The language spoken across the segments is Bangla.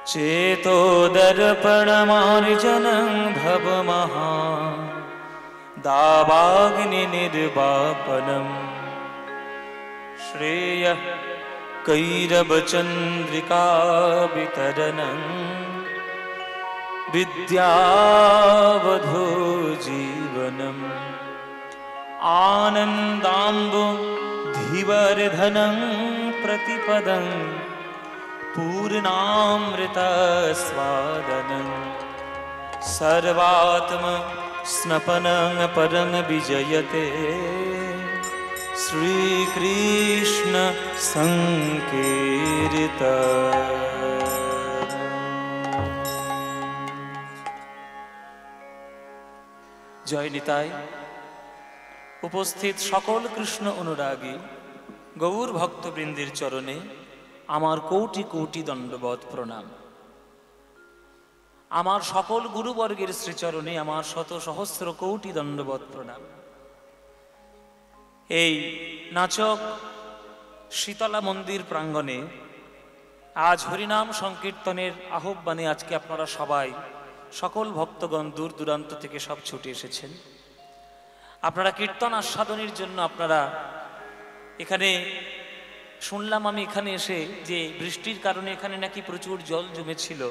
चेतो दर्पणमार्जनं भवमहा दावाग्नि निर्वापनम् श्रेयः कैरवचन्द्रिका वितरणं विद्यावधू जीवनम् आनन्दाम्बुधिवर्धनं प्रतिपदं पूर्णामृतस्वादनं सर्वात्म स्नपनं परं विजयते श्रीकृष्ण संकीर्तन। जय निताई। उपस्थित सकल कृष्ण अनुरागी गौर भक्तबृंदेर चरणे आमार कोटि कोटि दंडवत प्रणाम। आमार सकल गुरुवर्गेर श्रीचरणे आमार शत सहस्र कोटि दंडवत प्रणाम। এই নাচক শীতলা মন্দির প্রাঙ্গণে আজ হরিনাম সংকীর্তনের আহ্বানে আজকে আপনারা সবাই সকল ভক্তগণ দূর দূরান্ত থেকে সব ছুটে এসেছেন। আপনারা কীর্তন আস্বাদনের জন্য আপনারা এখানে শুনলাম আমি এখানে এসে যে বৃষ্টির কারণে এখানে নাকি প্রচুর জল জমেছিল,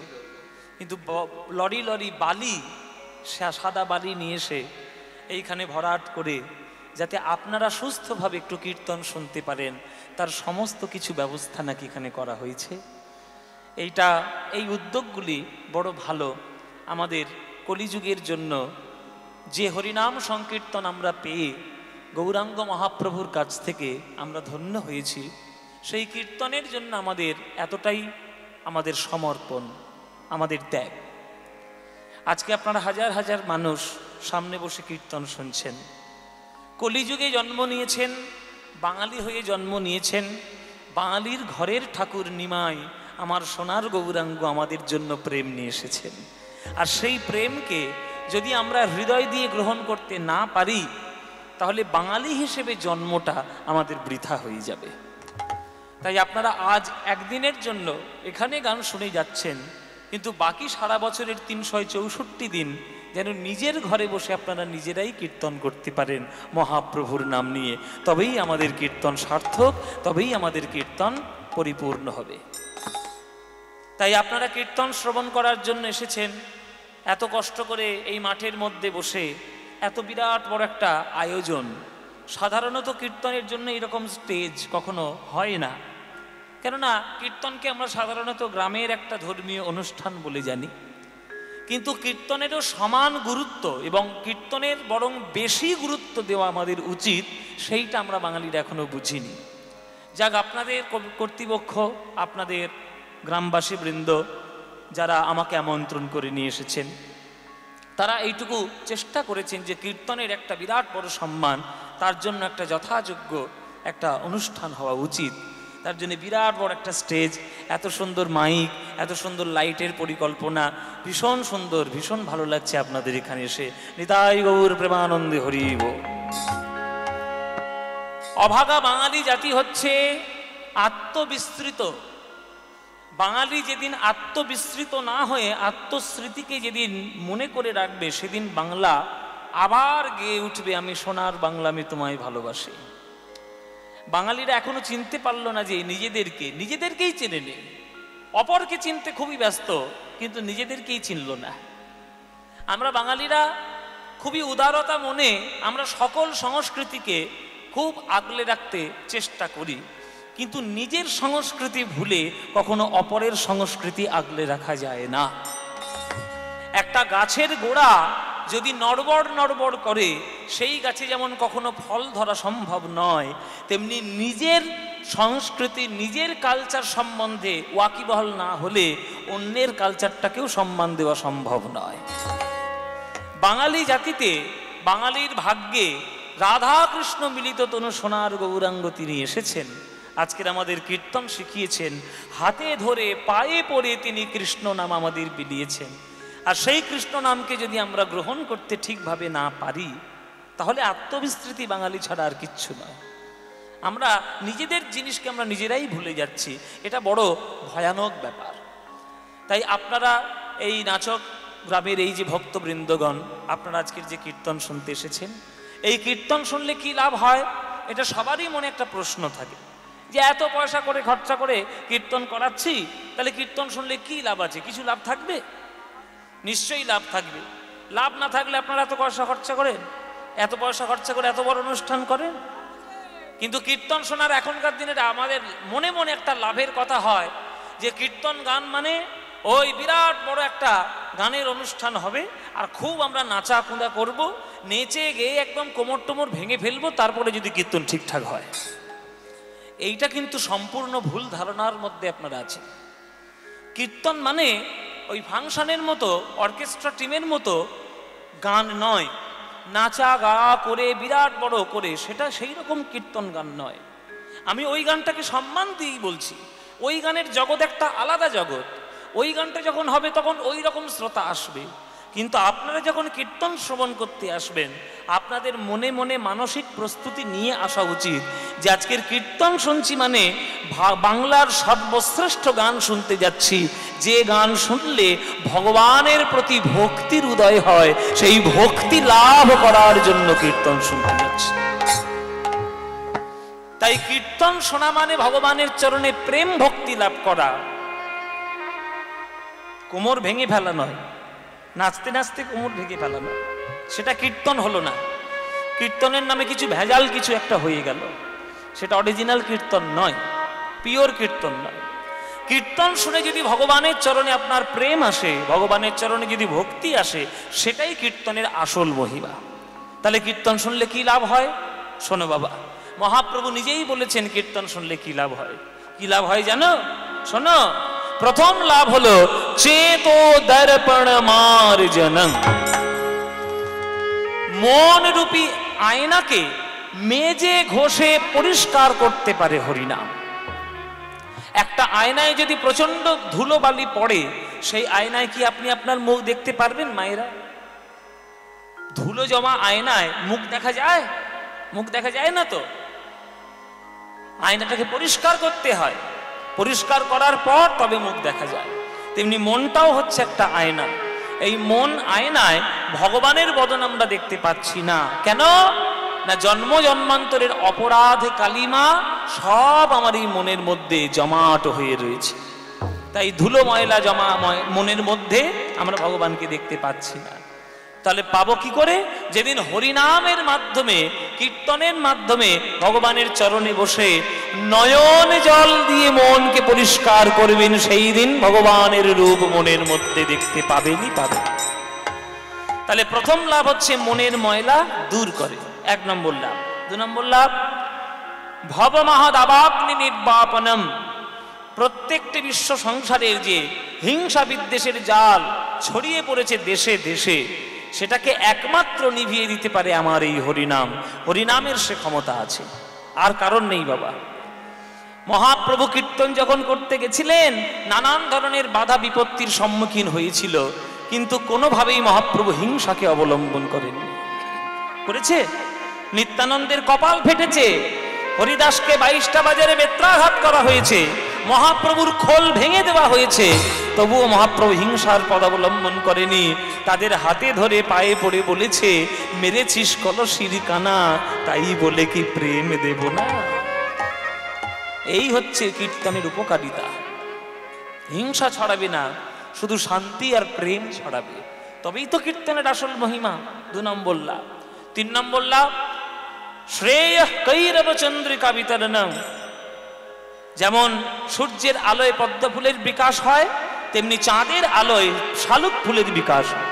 কিন্তু লরি লরি বালি সাদা বালি নিয়ে এসে এইখানে ভরাট করে যাতে আপনারা সুস্থভাবে একটু কীর্তন শুনতে পারেন তার সমস্ত কিছু ব্যবস্থা নাকি এখানে করা হয়েছে। এই উদ্যোগগুলি বড় ভালো। আমাদের কলিযুগের জন্য যে হরিনাম সংকীর্তন আমরা পেয়ে গৌরাঙ্গ মহাপ্রভুর কাছ থেকে আমরা ধন্য হয়েছি, সেই কীর্তনের জন্য আমাদের এতটাই আমাদের সমর্পণ, আমাদের ত্যাগ। আজকে আপনারা হাজার হাজার মানুষ সামনে বসে কীর্তন শুনছেন। কলিযুগে জন্ম নিয়েছেন, বাঙালি হয়ে জন্ম নিয়েছেন। বাঙালির ঘরের ঠাকুর নিমাই আমার সোনার গৌরাঙ্গ আমাদের জন্য প্রেম নিয়ে এসেছেন। আর সেই প্রেমকে যদি আমরা হৃদয় দিয়ে গ্রহণ করতে না পারি তাহলে বাঙালি হিসেবে জন্মটা আমাদের বৃথা হয়ে যাবে। তাই আপনারা আজ একদিনের জন্য এখানে গান শুনে যাচ্ছেন, কিন্তু বাকি সারা বছরের 364 দিন যেন নিজের ঘরে বসে আপনারা নিজেরাই কীর্তন করতে পারেন মহাপ্রভুর নাম নিয়ে। তবেই আমাদের কীর্তন সার্থক, তবেই আমাদের কীর্তন পরিপূর্ণ হবে। তাই আপনারা কীর্তন শ্রবণ করার জন্য এসেছেন। এত কষ্ট করে এই মাঠের মধ্যে বসে এত বিরাট বড় একটা আয়োজন। সাধারণত কীর্তনের জন্য এরকম স্টেজ কখনো হয় না, কেননা কীর্তনকে আমরা সাধারণত গ্রামের একটা ধর্মীয় অনুষ্ঠান বলে জানি। কিন্তু কীর্তনেরও সমান গুরুত্ব এবং কীর্তনের বরং বেশি গুরুত্ব দেওয়া আমাদের উচিত, সেইটা আমরা বাঙালিরা এখনো বুঝিনি। যাক, আপনাদের কর্তৃপক্ষ, আপনাদের গ্রামবাসী বৃন্দ যারা আমাকে আমন্ত্রণ করে নিয়ে এসেছেন, তারা এইটুকু চেষ্টা করেছেন যে কীর্তনের একটা বিরাট বড় সম্মান, তার জন্য একটা যথাযোগ্য একটা অনুষ্ঠান হওয়া উচিত। তার জন্য বিরাট বড় একটা স্টেজ, এত সুন্দর মাইক, এত সুন্দর লাইটের পরিকল্পনা, ভীষণ সুন্দর, ভীষণ ভালো লাগছে আপনাদের এখানে এসে। নিতাই গৌর প্রেমানন্দে হরি বল। অভাগা বাঙালি জাতি হচ্ছে আত্মবিস্মৃত। বাঙালি যেদিন আত্মবিস্মৃত না হয়ে আত্মস্মৃতিকে যেদিন মনে করে রাখবে, সেদিন বাংলা আবার গেয়ে উঠবে আমি সোনার বাংলা আমি তোমায় ভালোবাসি। বাঙালিরা এখনো চিনতে পারলো না যে নিজেদেরকেই চেনে নেই। অপরকে চিনতে খুবই ব্যস্ত, কিন্তু নিজেদেরকেই চিনল না। আমরা বাঙালিরা খুবই উদারতা মনে আমরা সকল সংস্কৃতিকে খুব আগলে রাখতে চেষ্টা করি, কিন্তু নিজের সংস্কৃতি ভুলে কখনো অপরের সংস্কৃতি আগলে রাখা যায় না। একটা গাছের গোড়া যদি নড়বড় নড়বড় করে, সেই গাছে যেমন কখনো ফল ধরা সম্ভব নয়, তেমনি নিজের সংস্কৃতি, নিজের কালচার সম্বন্ধে ওয়াকিবহাল না হলে অন্যের কালচারটাকেও সম্মান দেওয়া সম্ভব নয়। বাঙালি জাতিতে, বাঙালির ভাগ্যে রাধা কৃষ্ণ মিলিত তনু সোনার গৌরাঙ্গ তিনি এসেছেন। আজকের আমাদের কীর্তন শিখিয়েছেন, হাতে ধরে পায়ে পড়ে তিনি কৃষ্ণ নাম আমাদের বিলিয়েছেন। আর সেই কৃষ্ণ নামকে যদি আমরা গ্রহণ করতে ঠিকভাবে না পারি, তাহলে আত্মবিস্মৃতি বাঙালি ছাড়া আর কিচ্ছু নয়। আমরা নিজেদের জিনিসকে আমরা নিজেরাই ভুলে যাচ্ছি, এটা বড় ভয়ানক ব্যাপার। তাই আপনারা এই নাচক গ্রামের এই যে ভক্তবৃন্দগণ, আপনারা আজকের যে কীর্তন শুনতে এসেছেন, এই কীর্তন শুনলে কি লাভ হয়, এটা সবারই মনে একটা প্রশ্ন থাকে যে এত পয়সা করে খরচা করে কীর্তন করাচ্ছি, তাহলে কীর্তন শুনলে কি লাভ আছে? কিছু লাভ থাকবে? নিশ্চয়ই লাভ থাকবে। লাভ না থাকলে আপনারা এত পয়সা খরচা করেন, এত পয়সা খরচা করে এত বড় অনুষ্ঠান করেন। কিন্তু কীর্তন শোনার এখনকার দিনে আমাদের মনে মনে একটা লাভের কথা হয় যে কীর্তন গান মানে ওই বিরাট বড় একটা গানের অনুষ্ঠান হবে, আর খুব আমরা নাচা কুঁদা করব, নেচে গেয়ে একদম কোমর টোমর ভেঙে ফেলবো, তারপরে যদি কীর্তন ঠিকঠাক হয়। এইটা কিন্তু সম্পূর্ণ ভুল ধারণার মধ্যে আপনারা আছেন। কীর্তন মানে ওই ফাংশনের মতো, অর্কেস্ট্রা টিমের মতো গান নয়, নাচা গা করে বিরাট বড় করে, সেটা সেই রকম কীর্তন গান নয়। আমি ওই গানটাকে সম্মান দিয়েই বলছি, ওই গানের জগৎ একটা আলাদা জগৎ। ওই গানটা যখন হবে তখন ওই রকম শ্রোতা আসবে, কিন্তু আপনারা যখন কীর্তন শ্রবণ করতে আসবেন, আপনাদের মনে মনে মানসিক প্রস্তুতি নিয়ে আসা উচিত যে আজকের কীর্তন শুনছি মানে বাংলার সর্বশ্রেষ্ঠ গান শুনতে যাচ্ছি, যে গান শুনলে ভগবানের প্রতি ভক্তির উদয় হয়, সেই ভক্তি লাভ করার জন্য কীর্তন শুনতে যাচ্ছি। তাই কীর্তন শোনা মানে ভগবানের চরণে প্রেম ভক্তি লাভ করা, কোমর ভেঙে ফেলা নয়, নাচতে নাচতে কোমর ভেঙে ফেলা নয়, সেটা কীর্তন হলো না। কীর্তনের নামে কিছু ভেজাল কিছু একটা হয়ে গেল, সেটা অরিজিনাল কীর্তন নয়, পিওর কীর্তন নয়। কীর্তন শুনে যদি ভগবানের চরণে আপনার প্রেম আসে, ভগবানের চরণে যদি ভক্তি আসে, সেটাই কীর্তনের আসল মহিমা। তাহলে কীর্তন শুনলে কি লাভ হয়? শোনো বাবা, মহাপ্রভু নিজেই বলেছেন কীর্তন শুনলে কি লাভ হয়। কি লাভ হয় জানো? শোনো, প্রথম লাভ হলো চেতো দর্পণ মার্জনং। মন রূপী আয়নাকে মেজে ঘষে পরিষ্কার করতে পারে হরিনাম। একটা আয়নায় যদি প্রচন্ড ধুলো বালি পড়ে, সেই আয়নায় কি আপনি আপনার মুখ দেখতে পারবেন মায়েরা? ধুলো জমা আয়নায় মুখ দেখা যায়? মুখ দেখা যায় না তো। আয়নাটাকে পরিষ্কার করতে হয়, পরিষ্কার করার পর তবে মুখ দেখা যায়। তেমনি মনটাও হচ্ছে একটা আয়না। এই মন আয়নায় ভগবানের বদন আমরা দেখতে পাচ্ছি না। কেন না? জন্ম জন্মান্তরের অপরাধ কালিমা সব আমার এই মনের মধ্যে জমাট হয়ে রয়েছে। তাই ধুলো ময়লা জমা মনের মধ্যে আমরা ভগবানকে দেখতে পাচ্ছি না। তাহলে পাবো কি করে? যেদিন হরিনামের মাধ্যমে, কীর্তনের মাধ্যমে ভগবানের চরণে বসে নয়ন জল দিয়ে মনকে পরিষ্কার করবেন, সেই দিন ভগবানের রূপ মনের মধ্যে দেখতে পাবেনই পাবেন। তাহলে প্রথম লাভ হচ্ছে মনের ময়লা দূর করে, 1 নম্বর লাভ। 2 নম্বর লাভ ভবমহদাবাগ্নি নির্বাপনম। প্রত্যেকটি বিশ্ব সংসারের যে হিংসা বিদ্বেষের জাল ছড়িয়ে পড়েছে দেশে দেশে, সেটাকে একমাত্র নিভিয়ে দিতে পারে আমার এই হরিনাম। হরিনামের সে ক্ষমতা আছে, আর কারণ নেই বাবা। মহাপ্রভু কীর্তন যখন করতে গেছিলেন, নানান ধরনের বাধা বিপত্তির সম্মুখীন হয়েছিল, কিন্তু কোনোভাবেই মহাপ্রভু হিংসাকে অবলম্বন করেননি। করেছে? নিত্যানন্দের কপাল ফেটেছে, হরিদাসকে 22টা বাজারে বেত্রাঘাত করা হয়েছে, মহাপ্রভুর খোল ভেঙে দেওয়া হয়েছে, তবুও মহাপ্রভু হিংসার পদ অবলম্বন করেনি। তাদের হাতে ধরে পায়ে পড়ে বলেছে, মেরেছিস কলসির কানা, তাই বলে কি প্রেম দেব না? এই হচ্ছে কীর্তনের উপকারিতা। হিংসা ছড়াবে না, শুধু শান্তি আর প্রেম ছড়াবে, তবেই তো কীর্তনের আসল মহিমা। 2 নম্বর লাভ। 3 নম্বর লাভ শ্রেয় কৈরব চন্দ্রিকা বিতরণম। যেমন সূর্যের আলোয় পদ্ম ফুলের বিকাশ হয়, তেমনি চাঁদের আলোয় শালুক ফুলের বিকাশ হয়।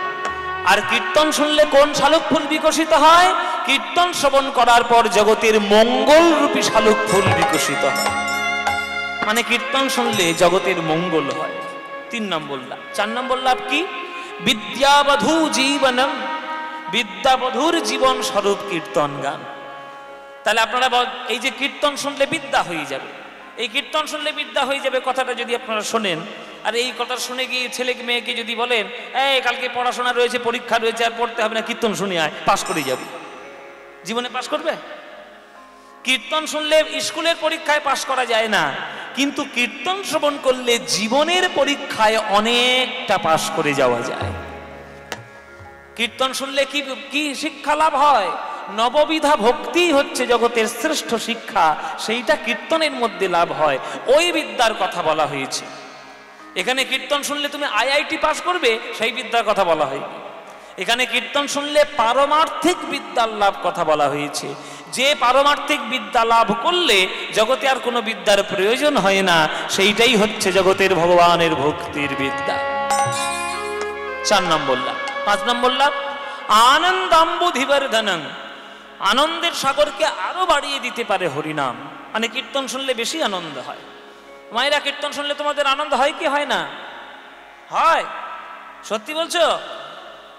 আর কীর্তন শুনলে কোন শালুক ফুল বিকশিত হয়? কীর্তন শ্রবণ করার পর জগতের মঙ্গল রূপী শালুক ফুল বিকশিত হয়। মানে কীর্তন শুনলে জগতের মঙ্গল হয়। 3 নম্বর লাভ। 4 নম্বর লাভ কি? বিদ্যাবধূ জীবনম। বিদ্যাবধূর জীবন স্বরূপ কীর্তন গান। তাহলে আপনারা এই যে কীর্তন শুনলে বিদ্যা হয়ে যাবে, এই কীর্তন শুনলে বিদ্যা হয়ে যাবে কথাটা যদি আপনারা শোনেন, আর এই কথা শুনে গিয়ে ছেলে মেয়েকে যদি বলেন, এই কালকে পড়াশোনা রয়েছে, পরীক্ষা রয়েছে, আর পড়তে হবে না, কীর্তন শুনে আয়, পাস করে যাবে, জীবনে পাস করবে? কীর্তন শুনলে স্কুলের পরীক্ষায় পাশ করা যায় না, কিন্তু কীর্তন শ্রবণ করলে জীবনের পরীক্ষায় অনেকটা পাশ করে যাওয়া যায়। কীর্তন শুনলে কি কি শিক্ষা লাভ হয়? নববিধা ভক্তি হচ্ছে জগতের শ্রেষ্ঠ শিক্ষা, সেইটা কীর্তনের মধ্যে লাভ হয়। ওই বিদ্যার কথা বলা হয়েছে এখানে। কীর্তন শুনলে তুমি আইআইটি পাশ করবে, সেই বিদ্যার কথা বলা হয়নি এখানে। কীর্তন শুনলে পারমার্থিক বিদ্যার লাভ কথা বলা হয়েছে, যে পারমার্থিক বিদ্যা লাভ করলে জগতে আর কোনো বিদ্যার প্রয়োজন হয় না, সেইটাই হচ্ছে জগতের ভগবানের ভক্তির বিদ্যা। 4 নম্বর লাভ। 5 নম্বর লাভ, আনন্দাম্বুধিবর্ধনং, আনন্দের সাগরকে আরো বাড়িয়ে দিতে পারে হরিনাম। মানে কীর্তন শুনলে বেশি আনন্দ হয়। মায়েরা, কীর্তন শুনলে তোমাদের আনন্দ হয় কি হয় না? হয়। সত্যি বলছো?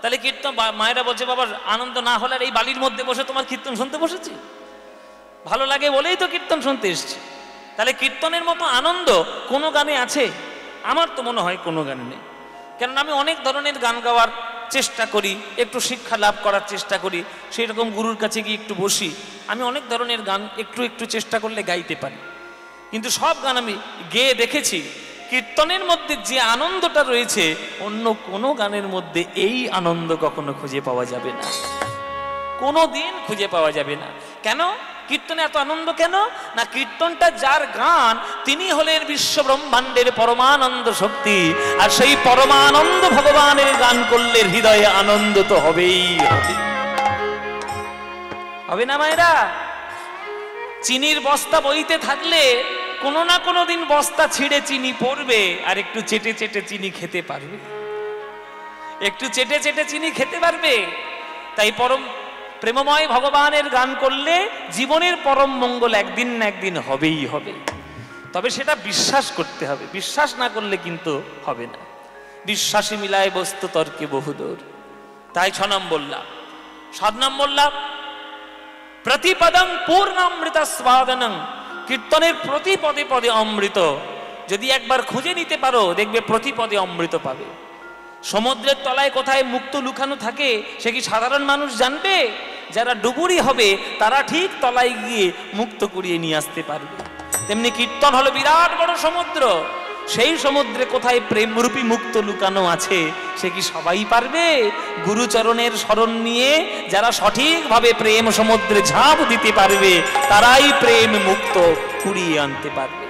তাহলে কীর্তন, মায়েরা বলছে বাবা আনন্দ না হলে এই বালির মধ্যে বসে তোমার কীর্তন শুনতে বসেছি, ভালো লাগে বলেই তো কীর্তন শুনতে এসেছি। তাহলে কীর্তনের মতো আনন্দ কোনো গানে আছে? আমার তো মনে হয় কোনো গানে নেই। কেননা আমি অনেক ধরনের গান গাওয়ার চেষ্টা করি, একটু শিক্ষা লাভ করার চেষ্টা করি, সেই রকম গুরুর কাছে গিয়ে একটু বসি। আমি অনেক ধরনের গান একটু একটু চেষ্টা করলে গাইতে পারি, কিন্তু সব গান আমি গেয়ে দেখেছি, কীর্তনের মধ্যে যে আনন্দটা রয়েছে অন্য কোনো গানের মধ্যে এই আনন্দ কখনো খুঁজে পাওয়া যাবে না, কোনো দিন খুঁজে পাওয়া যাবে না। কেন কীর্তনে এত আনন্দ? কেন না, কীর্তনটা যার গান তিনি হলেন বিশ্ব ব্রহ্মাণ্ডের পরমানন্দ শক্তি, আর সেই পরমানন্দ ভগবানের গান করলে হৃদয়ে আনন্দ তো হবেই হবে। হবে না মায়েরা? চিনির বস্তা বইতে থাকলে কোনো না কোনো দিন বস্তা ছিঁড়ে চিনি পড়বে, আর একটু চেটে চেটে চিনি খেতে পারবে, একটু চেটে চেটে চিনি খেতে পারবে। তাই পরম প্রেমময় ভগবানের গান করলে জীবনের পরম মঙ্গল একদিন না একদিন হবেই হবে। তবে সেটা বিশ্বাস করতে হবে, বিশ্বাস না করলে কিন্তু হবে না। বিশ্বাসী মিলায় বস্তু তর্কে বহুদূর। তাই 6 নম্বর লাভ। 7 নম্বর লাভ, প্রতিপদং পূর্ণামৃত স্বাদনং, কীর্তনের প্রতি পদে পদে অমৃত। যদি একবার খুঁজে নিতে পারো দেখবে প্রতি পদে অমৃত পাবে। সমুদ্রের তলায় কোথায় মুক্ত লুকানো থাকে সে কি সাধারণ মানুষ জানবে? যারা ডুবুরি হবে তারা ঠিক তলায় গিয়ে মুক্ত কুড়িয়ে নিয়ে আসতে পারবে। তেমনি কীর্তন হলো বিরাট বড় সমুদ্র, সেই সমুদ্রে কোথায় প্রেমরূপী মুক্ত লুকানো আছে সে কি সবাই পারবে? গুরুচরণের শরণ নিয়ে যারা সঠিকভাবে প্রেম সমুদ্রে ঝাঁপ দিতে পারবে তারাই প্রেম মুক্ত কুড়িয়ে আনতে পারবে।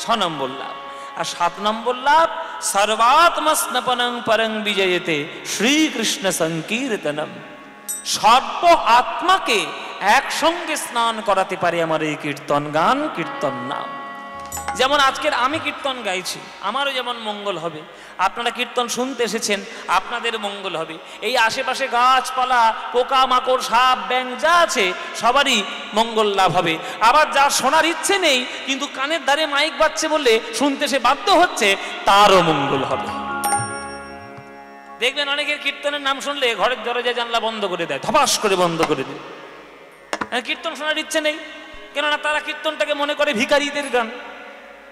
6 নম্বর লাভ। আর 7 নম্বর লাভ, সর্বাত্মস্নপনং পরং বিজয়তে শ্রীকৃষ্ণ সংকীর্তনম, সর্ব আত্মাকে একসঙ্গে স্নান করাতে পারে আমার এই কীর্তন গান, কীর্তন নাম। যেমন আজকের আমি কীর্তন গাইছি, আমারও যেমন মঙ্গল হবে। আপনারা কীর্তন শুনতে এসেছেন, আপনাদের মঙ্গল হবে। এই আশেপাশে গাছপালা, পোকা মাকড়, সাপ ব্যাঙ যা আছে সবারই মঙ্গল লাভ হবে। আবার যার শোনার ইচ্ছে নেই কিন্তু কানের ধারে মাইক বাজছে বলে শুনতে সে বাধ্য হচ্ছে, তারও মঙ্গল হবে। দেখবেন অনেকের কীর্তনের নাম শুনলে ঘরের দরজা জানলা বন্ধ করে দেয়, ধপাস করে বন্ধ করে দেয়। কীর্তন শোনার ইচ্ছে নেই, কেননা তারা কীর্তনটাকে মনে করে ভিখারিদের গান।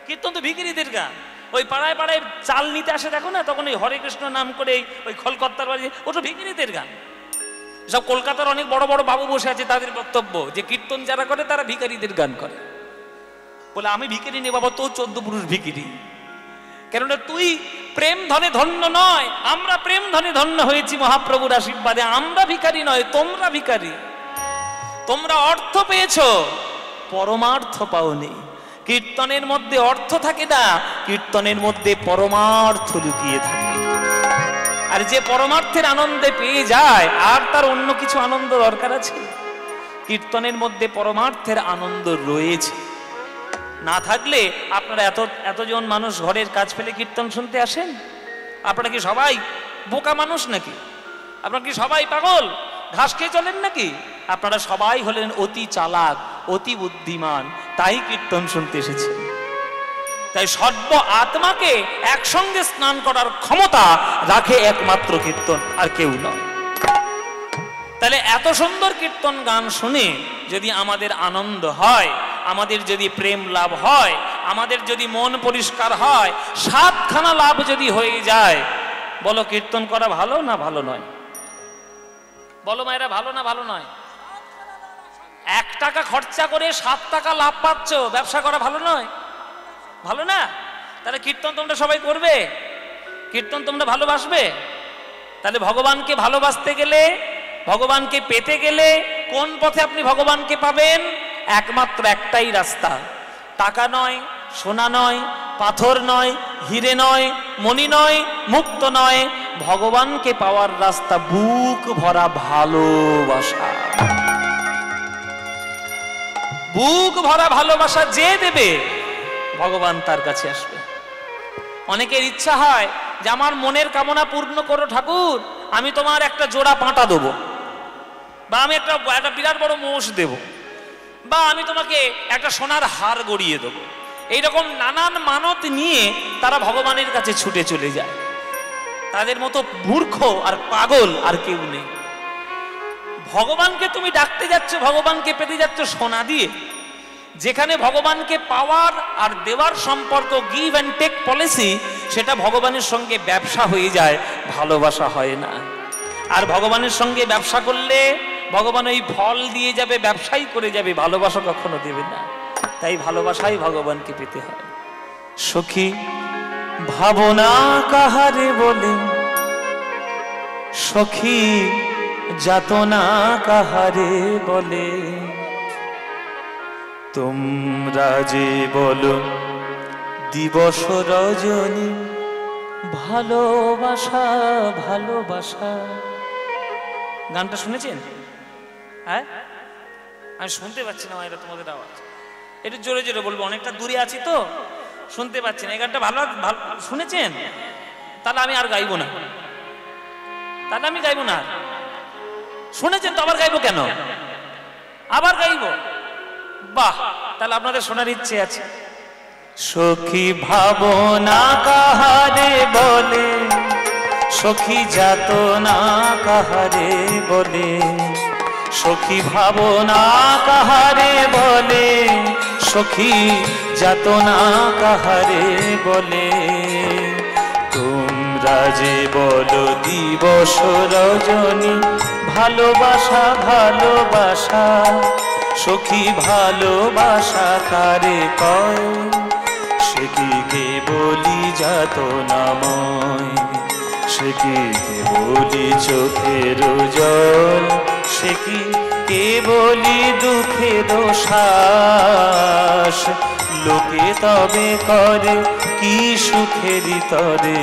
কীর্তন তো ভিখারিদের গান। ওই পাড়ায় পাড়ায় চাল নিতে আসে দেখো না, তখন ওই হরে কৃষ্ণ নাম করে ওই খলকর্তার বাড়ি, ওটা ভিখারিদের গান। সব কলকাতার অনেক বড় বড় বাবু বসে আছে, তাদের বক্তব্য যে কীর্তন যারা করে তারা ভিখারিদের গান করে। বলে আমি ভিখারি নেই বাবা, তো 14 পুরুষ ভিখারি। কেননা তুই প্রেম ধনে ধন্য নয়, আমরা প্রেম ধনে ধন্য হয়েছি মহাপ্রভুর আশীর্বাদে। আমরা ভিখারি নয়, তোমরা ভিখারি। তোমরা অর্থ পেয়েছো, পরমার্থ পাওনি। কীর্তনের মধ্যে অর্থ থাকে না, কীর্তনের মধ্যে পরমার্থ লুকিয়ে থাকে। আর যে পরমার্থের আনন্দে পেয়ে যায় আর তার অন্য কিছু আনন্দ দরকার আছে? কীর্তনের মধ্যে পরমার্থের আনন্দ রয়েছে। না থাকলে আপনারা এতজন মানুষ ঘরের কাজ ফেলে কীর্তন শুনতে আসেন? আপনারা কি সবাই বোকা মানুষ নাকি? আপনারা কি সবাই পাগল, ঘাস খেয়ে চলেন নাকি? আপনারা সবাই হলেন অতি চালাক, অতি বুদ্ধিমান, তাই কীর্তন শুনতে এসেছেন। তাই সর্ব আত্মাকে একসঙ্গে স্নান করার ক্ষমতা রাখে একমাত্র কীর্তন, আর কেউ নয়। তাহলে এত সুন্দর কীর্তন গান শুনে যদি আমাদের আনন্দ হয়, আমাদের যদি প্রেম লাভ হয়, আমাদের যদি মন পরিষ্কার হয়, 7খানা লাভ যদি হয়ে যায়, বলো কীর্তন করা ভালো না ভালো নয়? বলো মায়েরা, ভালো না ভালো নয়? 1 টাকা খরচা করে 7 টাকা লাভ পাচ্ছ, ব্যবসা করা ভালো নয়? ভালো না? তাহলে কীর্তন তোমরা সবাই করবে, কীর্তন তোমরা ভালোবাসবে। তাহলে ভগবানকে ভালোবাসতে গেলে, ভগবানকে পেতে গেলে কোন পথে আপনি ভগবানকে পাবেন? একমাত্র একটাই রাস্তা। টাকা নয়, সোনা নয়, পাথর নয়, হিরে নয়, মণি নয়, মুক্ত নয়, ভগবানকে পাওয়ার রাস্তা বুক ভরা ভালোবাসা। বুক ভরা ভালোবাসা যে দেবে ভগবান তার কাছে আসবে। অনেকের ইচ্ছা হয় যে আমার মনের কামনা পূর্ণ করো ঠাকুর, আমি তোমার একটা জোড়া পাঁটা দেবো, বা আমি একটা বিরাট বড় মোষ দেব, বা আমি তোমাকে একটা সোনার হার গড়িয়ে দেবো। এইরকম নানান মানত নিয়ে তারা ভগবানের কাছে ছুটে চলে যায়। তাদের মতো মূর্খ আর পাগল আর কেউ নেই। ভগবানকে তুমি ডাকতে যাচ্ছ, ভগবানকে পেতে যাচ্ছ সোনা দিয়ে। যেখানে ভগবানকে পাওয়ার আর দেওয়ার সম্পর্ক, গিভ অ্যান্ড টেক পলিসি, সেটা ভগবানের সঙ্গে ব্যবসা হয়ে যায়, ভালোবাসা হয় না। আর ভগবানের সঙ্গে ব্যবসা করলে ভগবান ওই ফল দিয়ে যাবে, ব্যবসাই করে যাবে, ভালোবাসা কখনো দেবে না। তাই ভালোবাসাই ভগবানকে পেতে হয়। সখী ভাবনা কাহারে বলে, সখী যাতনা কাহারে বলে, তোমরা যে বলো দিবস রজনী, ভালোবাসা ভালোবাসা। গানটা শুনেছেন? হ্যাঁ, আমি শুনতে পাচ্ছি না এটা তোমাদের আওয়াজ। একটু জোরে জোরে বলবো, অনেকটা দূরে আছি তো শুনতে পাচ্ছি না। এই গানটা ভালো শুনেছেন? তাহলে আমি আর গাইবো না, তাহলে আমি গাইবো না। শুনেছেন তো আবার গাইবো কেন? আবার গাইবো? বাহ, তাহলে আপনাদের শোনার ইচ্ছে আছে। সখী ভাবনা কাহারে বলে, সখী যাতনা কাহারে বলে, সখী ভাবনা কাহারে বলে, সখী যাতনা কাহারে বলে, তোমরা যে বলো দিবস রজনী, ভালোবাসা ভালোবাসা, সখী ভালোবাসা কারে কয়, সে কি কেবলি যাতনাময়, সে কি কেবলি চোখের জল, সে কি কেবলি দুঃখের শ্বাস, লোকে তবে করে কি সুখের তরে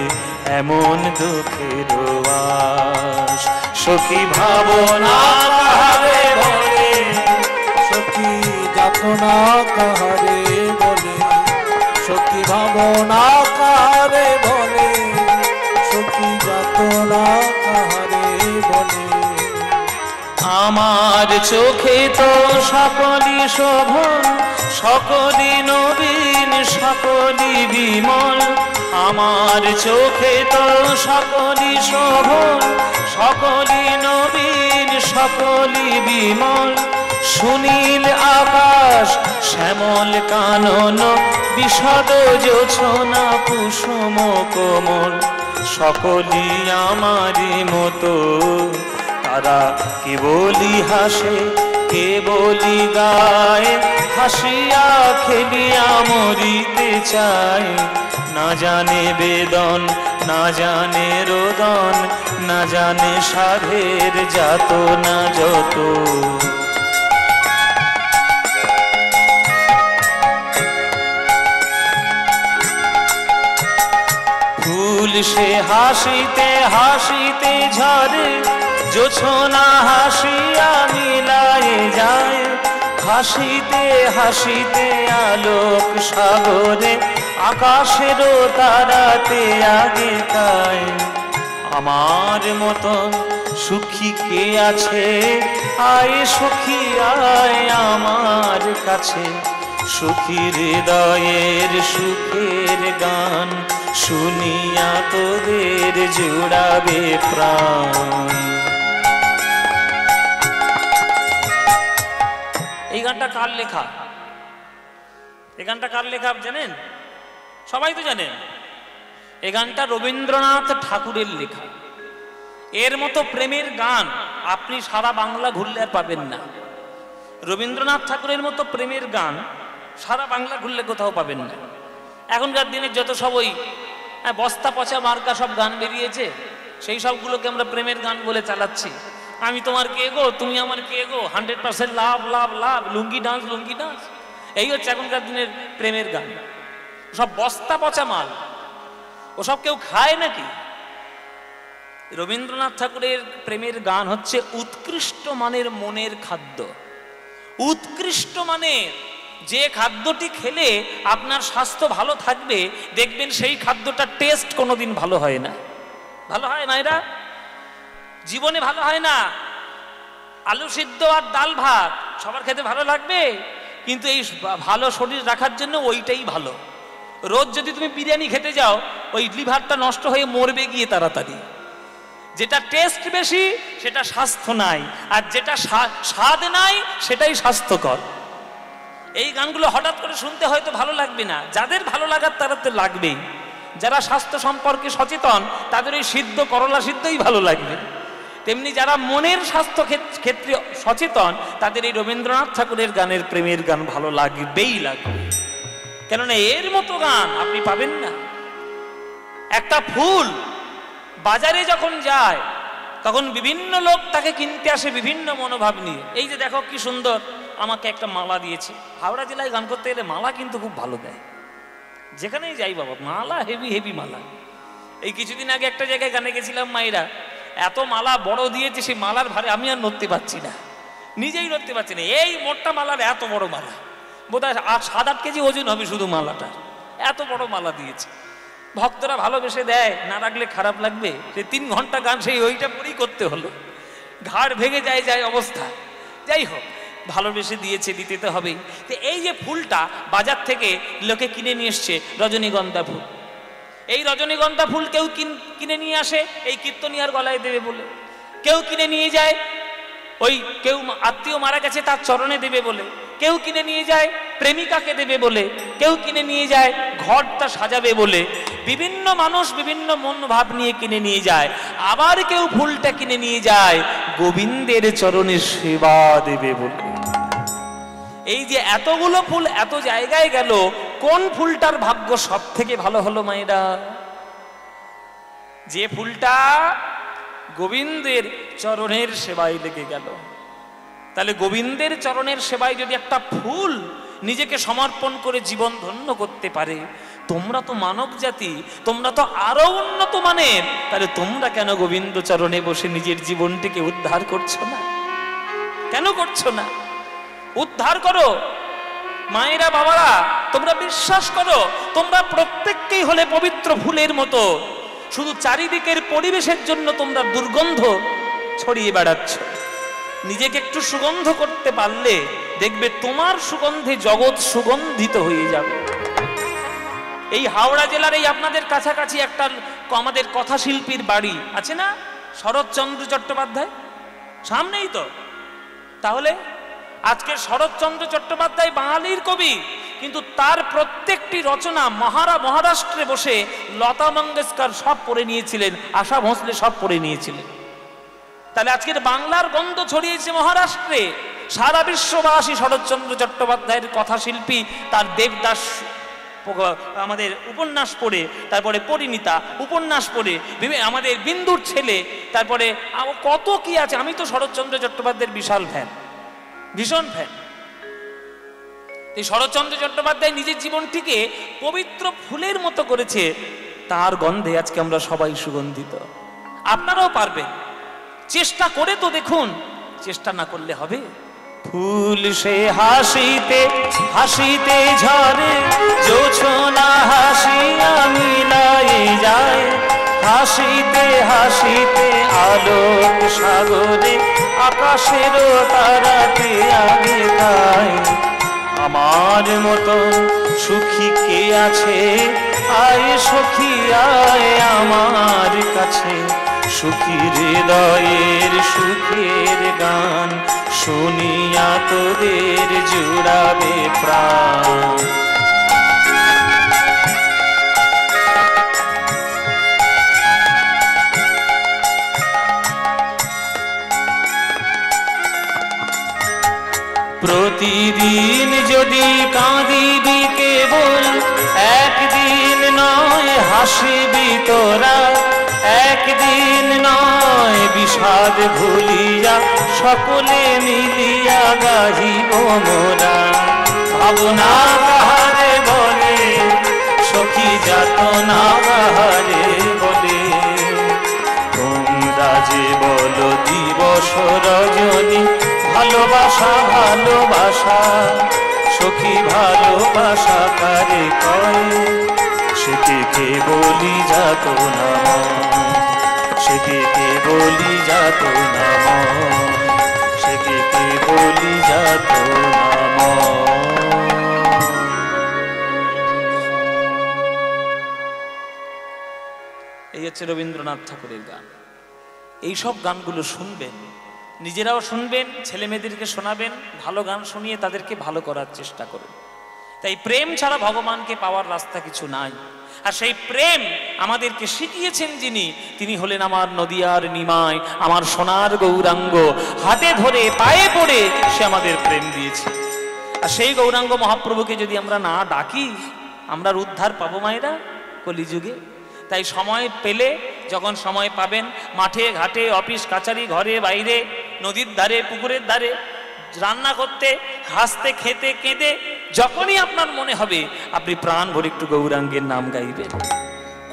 এমন দুঃখের আশ। সখী ভাবনা কাহারে বলে, সখী যাতনা কাহারে বলে, সখী ভাবনা কাহারে বলে, সখী যাতনা কাহারে বলে। আমার চোখে তো সকলই শোভন, সকলই নবীন, সকলই বিমল। আমার চোখে তো সকলই শোভন, সকলই নবীন, সকলই বিমল। সুনীল আকাশ, শ্যামল কানন, বিশদ জোছনা, কুসুম কোমল। সকলই আমারই মতো, তারা কেবলই হাসে, কেবলই গায়, হাসিয়া খেলিয়া মরিতে চায়। না জানে বেদন, না জানে রোদন, না জানে সাধের যাতনা যত। ফুল সে হাসিতে হাসিতে ঝরে, জোছনা হাসিয়া মিলায়ে যায়। হাসিতে হাসিতে আলোক সাগরে, আকাশেরও তারাতে আগে তাই। আমার মতন সুখী কে আছে, আয় সখী আয় আমার কাছে। সুখী হৃদয়ের সুখের গান, শুনিয়া তোদের জুড়াবে প্রাণ। এই গানটা কার লেখা? এই গানটা কার লেখা জানেন? সবাই তো জানেন। এই গানটা রবীন্দ্রনাথ ঠাকুরের লেখা। এর মতো প্রেমের গান আপনি সারা বাংলা ঘুরলে আর পাবেন না। রবীন্দ্রনাথ ঠাকুরের মতো প্রেমের গান সারা বাংলা ঘুরলে কোথাও পাবেন না। এখনকার দিনে যত সব ওই বস্তা পচা মার্কা সব গান বেরিয়েছে, সেই সবগুলোকে আমরা প্রেমের গান বলে চালাচ্ছি। আমি তোমার কে গো, তুমি আমার কে গো, 100% লাভ লাভ লাভ, লুঙ্গি ডান্স লুঙ্গি ডান্স, এই হচ্ছে এখনকার দিনের প্রেমের গান। সব বস্তা পচা মাল, ওসব কেউ খায় নাকি? রবীন্দ্রনাথ ঠাকুরের প্রেমের গান হচ্ছে উৎকৃষ্ট মানের মনের খাদ্য। উৎকৃষ্ট মানের যে খাদ্যটি খেলে আপনার স্বাস্থ্য ভালো থাকবে, দেখবেন সেই খাদ্যটা টেস্ট কোনোদিন ভালো হয় না। ভালো হয় না, এরা জীবনে ভালো হয় না। আলু সিদ্ধ আর ডাল ভাত সবার খেতে ভালো লাগবে, কিন্তু এই ভালো শরীর রাখার জন্য ওইটাই ভালো। রোজ যদি তুমি বিরিয়ানি খেতে যাও, ওই লিভারটা নষ্ট হয়ে মরবে গিয়ে তাড়াতাড়ি। যেটা টেস্ট বেশি সেটা স্বাস্থ্য নাই, আর যেটা স্বাদ নাই সেটাই স্বাস্থ্যকর। এই গানগুলো হঠাৎ করে শুনতে হয়তো ভালো লাগবে না, যাদের ভালো লাগার তারা তো লাগবেই। যারা স্বাস্থ্য সম্পর্কে সচেতন তাদের ওই সিদ্ধ করলা সিদ্ধই ভালো লাগবে। তেমনি যারা মনের স্বাস্থ্য ক্ষেত্রে সচেতন তাদের এই রবীন্দ্রনাথ ঠাকুরের গানের প্রেমের গান ভালো লাগবেই লাগবে। কেননা এর মতো গান আপনি পাবেন না। একটা ফুল বাজারে যখন যায় তখন বিভিন্ন লোক তাকে কিনতে আসে বিভিন্ন মনোভাব নিয়ে। এই যে দেখো কি সুন্দর, আমাকে একটা মালা দিয়েছে। হাওড়া জেলায় গান করতে গেলে মালা কিন্তু খুব ভালো দেয়, যেখানেই যাই বাবা মালা, হেভি হেভি মালা। এই কিছুদিন আগে একটা জায়গায় গানে গেছিলাম, মায়েরা এত মালা বড় দিয়েছে, সেই মালার ভারে আমি আর নড়তে পারছি না, নিজেই নড়তে পারছি না। এই মোটটা মালার এত বড় মালা, বোধহয় 7-8 কেজি ওজন হবে শুধু মালাটা, এত বড় মালা দিয়েছে। ভক্তরা ভালোবেসে দেয়, না রাখলে খারাপ লাগবে। সে 3 ঘন্টা গান সেই ওইটা পরেই করতে হলো, ঘাড় ভেঙে যায় অবস্থা। যাই হোক, ভালোবেসে দিয়েছে, দিতে তো হবেই। তো এই যে ফুলটা বাজার থেকে লোকে কিনে নিয়ে এসছে, রজনীগন্ধা ফুল। এই রজনীগন্ধা ফুল কেউ কিনে নিয়ে আসে এই কীর্তনিয়ার গলায় দেবে বলে, কেউ কিনে নিয়ে যায় ওই কেউ আত্মীয় মারা গেছে তার চরণে দেবে বলে, কেউ কিনে নিয়ে যায় প্রেমিকাকে দেবে বলে, কেউ কিনে নিয়ে যায় ঘরটা সাজাবে বলে। বিভিন্ন মানুষ বিভিন্ন মন ভাব নিয়ে কিনে নিয়ে যায়। আবার কেউ ফুলটা কিনে নিয়ে যায় গোবিন্দের চরণে সেবা দেবে বলে। এই যে এতগুলো ফুল এত জায়গায় গেল, কোন ফুলটার ভাগ্য সব থেকে ভালো হলো মায়েরা? যে ফুলটা গোবিন্দের চরণের সেবায় লেগে গেল। তাহলে গোবিন্দের চরণের সেবায় যদি একটা ফুল নিজেকে সমর্পণ করে জীবন ধন্য করতে পারে, তোমরা তো মানব জাতি, তোমরা তো আরো উন্নত মানের, তাহলে তোমরা কেন গোবিন্দ চরণে বসে নিজের জীবনটিকে উদ্ধার করছো না? কেন করছো না? উদ্ধার করো মায়েরা, বাবারা, তোমরা বিশ্বাস করো, তোমরা প্রত্যেককেই হলে পবিত্র ফুলের মতো। শুধু চারিদিকের পরিবেশের জন্য তোমরা দুর্গন্ধ ছড়িয়ে বেড়াচ্ছ। নিজেকে একটু সুগন্ধ করতে পারলে দেখবে তোমার সুগন্ধে জগৎ সুগন্ধিত হয়ে যাবে। এই হাওড়া জেলার এই আপনাদের কাছাকাছি একটা আমাদের কথা শিল্পীর বাড়ি আছে না, শরৎচন্দ্র চট্টোপাধ্যায়, সামনেই তো। তাহলে আজকের শরৎচন্দ্র চট্টোপাধ্যায় বাঙালির কবি, কিন্তু তার প্রত্যেকটি রচনা মহারাষ্ট্রে বসে লতা মঙ্গেশকর সব পড়ে নিয়েছিলেন, আশা ভোঁসলে সব পড়ে নিয়েছিলেন। তাহলে আজকের বাংলার গন্ধ ছড়িয়েছে মহারাষ্ট্রে। সারা বিশ্ববাসী শরৎচন্দ্র চট্টোপাধ্যায়ের কথা শিল্পী, তার দেবদাস আমাদের উপন্যাস পড়ে, তারপরে পরিণীতা উপন্যাস পড়ে, আমাদের বিন্দুর ছেলে, তারপরে কত কি আছে। আমি তো শরৎচন্দ্র চট্টোপাধ্যায়ের বিশাল ফ্যান, ভীষণ ফ্যান। এই শরৎচন্দ্র চট্টোপাধ্যায় নিজের জীবনটিকে পবিত্র ফুলের মতো করেছে, তার গন্ধে আজকে আমরা সবাই সুগন্ধিত। আপনারাও পারবেন, চেষ্টা করে তো দেখুন, চেষ্টা না করলে হবে? ফুল সে হাসিতে হাসিতে ঝরে, জোছনা হাসিয়া মিলায়ে যায়, হাসিতে হাসিতে আলোক সাগরে আকাশের তারাতে আগে গায়। আমার মতো সুখী কে আছে, আয় সখী আয় আমার কাছে, সুখী হৃদয়ের সুখের গান শুনিয়া তোদের জুড়াবে প্রাণ। আসিবি তোরা একদিন নয়, বিষাদ ভুলিয়া সকলে মিলিয়া গাহিব মোরা। ভাবনা কাহারে বলে সখী যাতনা কাহারে বলে, তোমরা যে বলো দিবস রজনী ভালোবাসা ভালোবাসা, সখী ভালোবাসা কারে কয়, সেটিকে বলি যাতনা ময়, সেটিকে বলি যাতনা ময়, সেটিকে বলি যাতনা ময়। এই হচ্ছে রবীন্দ্রনাথ ঠাকুরের গান। এইসব গানগুলো শুনবেন, নিজেরাও শুনবেন, ছেলে মেয়েদেরকে শোনাবেন, ভালো গান শুনিয়ে তাদেরকে ভালো করার চেষ্টা করুন। তাই প্রেম ছাড়া ভগবানকে পাওয়ার রাস্তা কিছু নাই। আর সেই প্রেম আমাদেরকে শিখিয়েছেন যিনি, তিনি হলেন আমার নদিয়ার নিমাই, আমার সোনার গৌরাঙ্গ। হাতে ধরে পায়ে পড়ে সে আমাদের প্রেম দিয়েছে। আর সেই গৌরাঙ্গ মহাপ্রভুকে যদি আমরা না ডাকি, আমরা উদ্ধার পাবো মায়েরা কলিযুগে। তাই সময় পেলে, যখন সময় পাবেন, মাঠে ঘাটে, অফিস কাচারি, ঘরে বাইরে, নদীর ধারে, পুকুরের ধারে, রান্না করতে, হাসতে, খেতে, কেঁদে, যখনই আপনার মনে হবে আপনি প্রাণ ভরে একটু গৌরাঙ্গের নাম গাইবেন।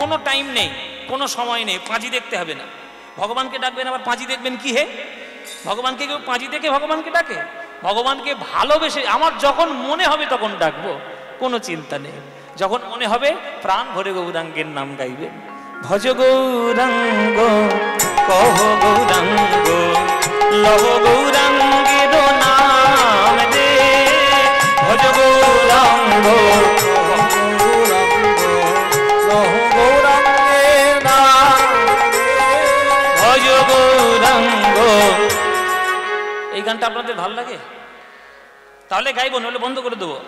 কোনো টাইম নেই, কোনো সময় নেই, পাঁজি দেখতে হবে না। ভগবানকে ডাকবেন, আবার পাঁজি দেখবেন কি হে? ভগবানকে কেউ পাঁজি দেখে ভগবানকে ডাকে? ভগবানকে ভালোবেসে আমার যখন মনে হবে তখন ডাকবো, কোনো চিন্তা নেই। যখন মনে হবে প্রাণ ভরে গৌরাঙ্গের নাম গাইবেন। ভজ গৌরাঙ্গ কহ গৌরাঙ্গ লহ গৌরাঙ্গের নাম রে, ভজ গৌরাঙ্গ লহ গৌরাঙ্গের নাম, ভজ গৌরাঙ্গ। এই গানটা আপনাদের ভালো লাগে? তাহলে গাইব, নইলে বন্ধ করে দেবো।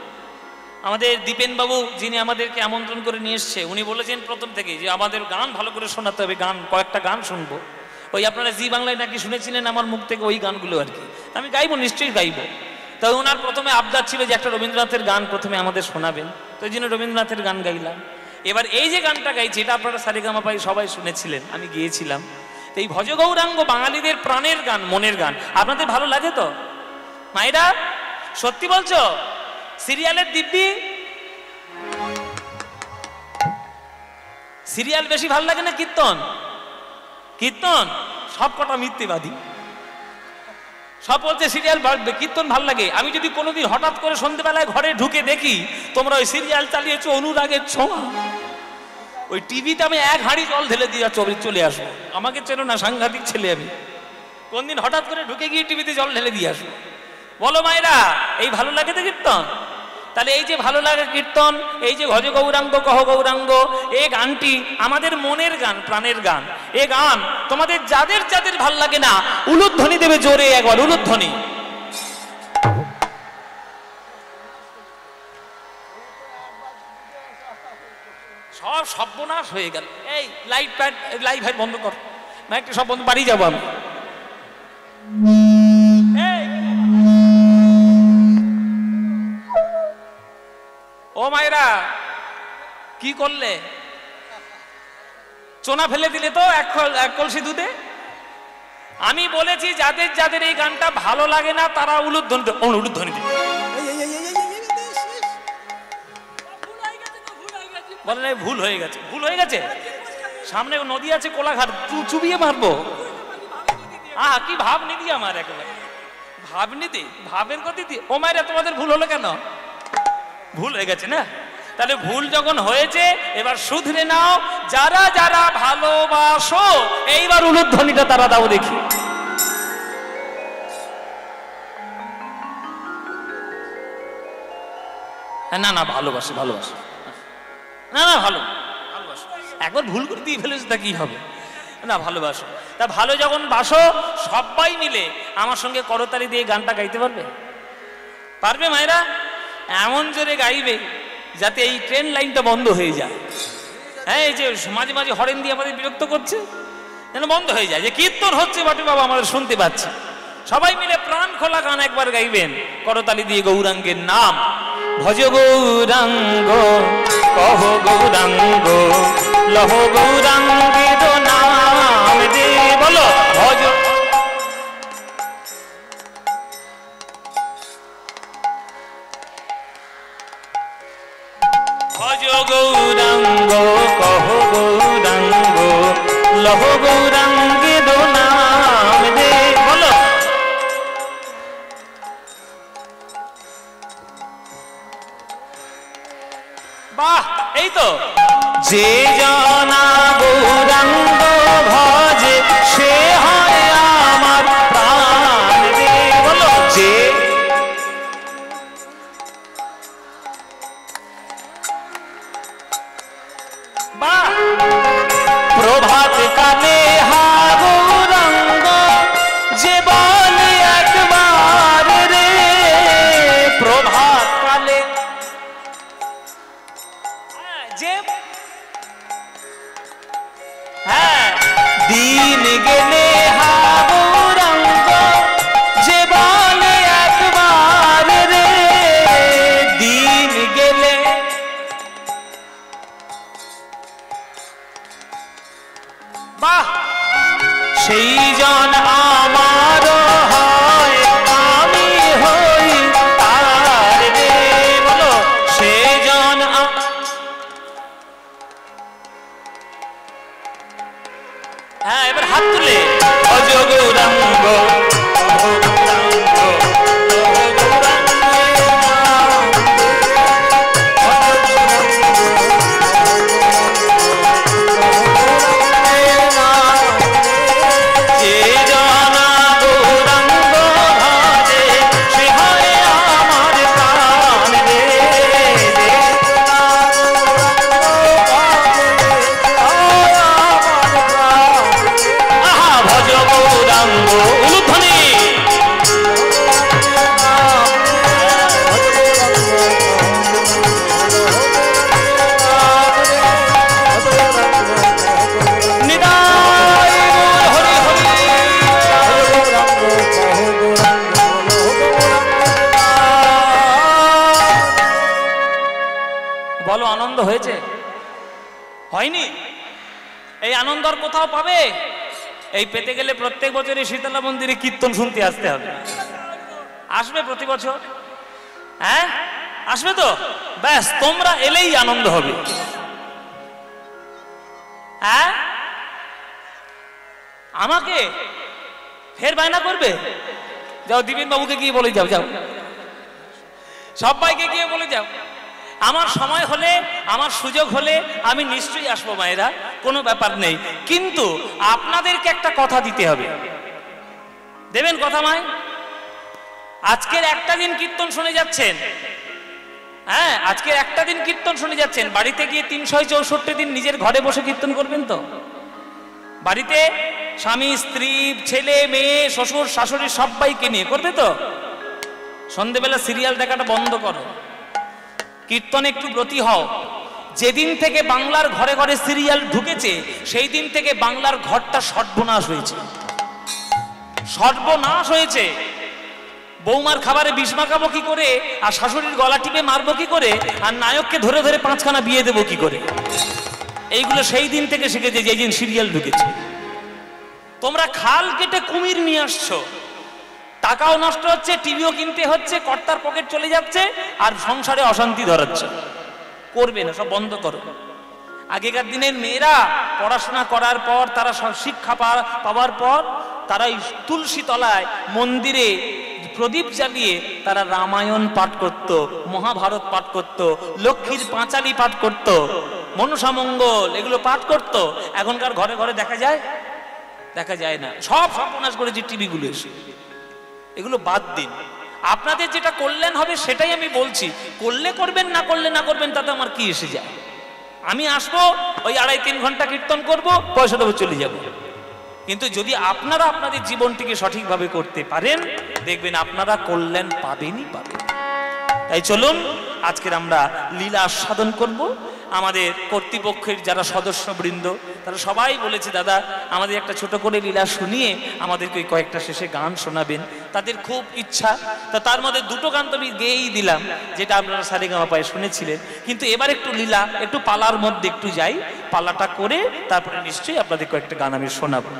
আমাদের দীপেন বাবু, যিনি আমাদেরকে আমন্ত্রণ করে নিয়ে এসছে, উনি বলেছেন প্রথম থেকে যে আমাদের গান ভালো করে শোনাতে হবে, গান কয়েকটা গান শুনবো। ওই আপনারা জি বাংলায় নাকি শুনেছিলেন আমার মুখ থেকে ওই গানগুলো আর কি। আমি গাইবো, নিশ্চয়ই গাইবো। তাই ওনার প্রথমে আবদার ছিল যে একটা রবীন্দ্রনাথের গান প্রথমে আমাদের শোনাবেন, তো এই জন্য রবীন্দ্রনাথের গান গাইলাম। এবার এই যে গানটা গাইছি, এটা আপনারা সারেগামাপাই সবাই শুনেছিলেন, আমি গিয়েছিলাম। তো এই ভজ গৌরাঙ্গ বাঙালিদের প্রাণের গান, মনের গান। আপনাদের ভালো লাগে তো মায়েরা? সত্যি বলছো? সিরিয়ালের দিব্যি সিরিয়াল বেশি ভালো লাগে না কীর্তন? কীর্তন সব কটা মিথ্যেবাদী, সব বলছে সিরিয়াল কীর্তন ভাল লাগে। আমি যদি কোনোদিন হঠাৎ করে সন্ধ্যেবেলায় ঘরে ঢুকে দেখি তোমরা ওই সিরিয়াল চালিয়েছো অনুরাগের ছোঁয়া, ওই টিভিতে আমি এক হাঁড়ি জল ঢেলে দিয়ে চলে আসবো। আমাকে চেনো না, সাংঘাতিক ছেলে আমি। কোনদিন হঠাৎ করে ঢুকে গিয়ে টিভিতে জল ঢেলে দিয়ে আসবো। বলো মায়েরা, এই ভালো লাগে তো কীর্তন? তাহলে এই যে ভালো লাগে কীর্তন, এই যে ভজ গৌরাঙ্গ কহ গৌরাঙ্গ, এই গানটি আমাদের মনের গান, প্রাণের গান। এই গান তোমাদের যাদের যাদের ভাল লাগে না, উলুধ্বনি দেবে জোরে একবার, উলুধ্বনি। সব সর্বনাশ হয়ে গেল। এই লাইট ভাই বন্ধ কর, মাইকটা সব বন্ধ, বাড়ি যাবো আমি। ও মায়েরা, কি করলে? চোনা ফেলে দিলে তো এক কলসি দুধে। আমি বলেছি যাদের যাদের এই গানটা ভালো লাগে না তারা উলুধ্বনি দিবে। বলেন ভুল হয়ে গেছে, ভুল হয়ে গেছে। সামনে নদী আছে, কোলাঘাট, চুবিয়ে মারবো। কি ভাব নিদি আমার, একেবারে ভাব নিদি, ভাবের গতি দি। ও মায়েরা, তোমাদের ভুল হলো কেন? ভুল হয়ে গেছে না? তাহলে ভুল যখন হয়েছে এবার শুধরে নাও। যারা যারা ভালোবাসো এইবার উলুধ্বনিটা তারা দাও দেখি। না না, ভালোবাসে, ভালোবাসে, না না, ভালোবাসো। একবার ভুল করে দিয়ে ফেলেছে তা কি হবে? না, ভালোবাসো। তা ভালো যখন বাসো, সবাই মিলে আমার সঙ্গে করতালি দিয়ে গানটা গাইতে পারবে? পারবে মায়েরা? এমন জোরে গাইবে যাতে এই ট্রেন লাইনটা বন্ধ হয়ে যায়। হ্যাঁ, এই যে মাঝে মাঝে হরেন দিয়ে আমাদের বিরক্ত করছে, যেন বন্ধ হয়ে যায়। যে কীর্তন হচ্ছে বটে বাবা, আমাদের শুনতে পাচ্ছি। সবাই মিলে প্রাণ খোলা গান একবার গাইবেন করতালি দিয়ে গৌরাঙ্গের নাম। ভজ গৌরাঙ্গ কহ গৌরাঙ্গ লহ গৌরাঙ্গের নাম রে বলো ভজ ভজ গৌরাঙ্গ কহ গৌরাঙ্গ লহ গৌরাঙ্গের নাম রে বলো বাহ এই তো যে জনা গৌরাঙ্গ ভজে সে হয় আমার প্রাণ রে বলো যে বাহ প্রভাত কালে হা গৌরাঙ্গ যে বলে একবার রে প্রভাত কালে যে হ্যাঁ দিন গেলে হা গৌরাঙ্গ যে বলে একবার রে দিন গেলে বাহ সেই জন আমার হয় আমি হই তার রে বলো সেই জন হ্যাঁ এবার হাত তুলে ভজ গৌরাঙ্গ বলো আনন্দ হয়েছে হয়নি এই আনন্দ আর কোথাও পাবে এই পেতে গেলে প্রত্যেক বছরই শীতলা মন্দিরে কীর্তন শুনতে আসতে হবে আসবে প্রতি বছর হ্যাঁ আসবে তো ব্যাস তোমরা এলেই আনন্দ হবে হ্যাঁ আমাকে ফের বায়না করবে যাও দিবেন বাবুকে গিয়ে বলে যাও যাও সবাইকে গিয়ে বলে যাও আমার সময় হলে আমার সুযোগ হলে আমি নিশ্চয়ই আসবো মায়েরা কোনো ব্যাপার নেই কিন্তু আপনাদেরকে একটা কথা দিতে হবে দেবেন কথা মায় আজকের একটা দিন কীর্তন শুনে যাচ্ছেন হ্যাঁ আজকের একটা দিন কীর্তন শুনে যাচ্ছেন বাড়িতে গিয়ে 364 দিন নিজের ঘরে বসে কীর্তন করবেন তো বাড়িতে স্বামী স্ত্রী ছেলে মেয়ে শ্বশুর শাশুড়ি সবাইকে নিয়ে করবে তো সন্ধ্যেবেলা সিরিয়াল দেখাটা বন্ধ করো কীর্তন একটু ব্রতী হও যেদিন থেকে বাংলার ঘরে ঘরে সিরিয়াল ঢুকেছে সেই দিন থেকে বাংলার ঘরটা সর্বনাশ হয়েছে সর্বনাশ হয়েছে বৌমার খাবারে বিষ মাখাবো কি করে আর শাশুড়ির গলা টিপে মারবো কি করে আর নায়ককে ধরে ধরে 5খানা বিয়ে দেবো কি করে এইগুলো সেই দিন থেকে শিখেছে যে দিন সিরিয়াল ঢুকেছে তোমরা খাল কেটে কুমির নিয়ে আসছো টাকাও নষ্ট হচ্ছে টিভিও কিনতে হচ্ছে কর্তার পকেট চলে যাচ্ছে আর সংসারে অশান্তি ধরাচ্ছে করবে না সব বন্ধ করো আগেকার দিনের মেয়েরা পড়াশোনা করার পর তারা সব শিক্ষা পাওয়ার পর তারা তুলসী তলায় মন্দিরে প্রদীপ জ্বালিয়ে তারা রামায়ণ পাঠ করত মহাভারত পাঠ করত লক্ষ্মীর পাঁচালী পাঠ করত মনসা মঙ্গল এগুলো পাঠ করত এখনকার ঘরে ঘরে দেখা যায় না সব সর্বনাশ করেছে টিভিগুলো এসে এগুলো বাদ দিন আপনাদের যেটা কল্যাণ হবে সেটাই আমি বলছি করলে করবেন না করলে না করবেন তাতে আমার কি এসে যায় আমি আসবো ওই 2.5-3 ঘন্টা কীর্তন করব পয়সা দেবো চলে যাব কিন্তু যদি আপনারা আপনাদের জীবনটিকে সঠিকভাবে করতে পারেন দেখবেন আপনারা কল্যাণ পাবেনই পাবেন তাই চলুন আজকের আমরা লীলা আস্বাদন করব। আমাদের কর্তৃপক্ষের যারা সদস্যবৃন্দ তারা সবাই বলেছে, দাদা আমাদের একটা ছোট করে লীলা শুনিয়ে আমাদেরকে ওই কয়েকটা শেষে গান শোনাবেন। তাদের খুব ইচ্ছা, তা তার মধ্যে দুটো গান তো আমি গেয়েই দিলাম, যেটা আপনারা সারেগামাপায় শুনেছিলেন। কিন্তু এবার একটু লীলা, একটু পালার মধ্যে একটু যাই, পালাটা করে তারপরে নিশ্চয়ই আপনাদের কয়েকটা গান আমি শোনাবো।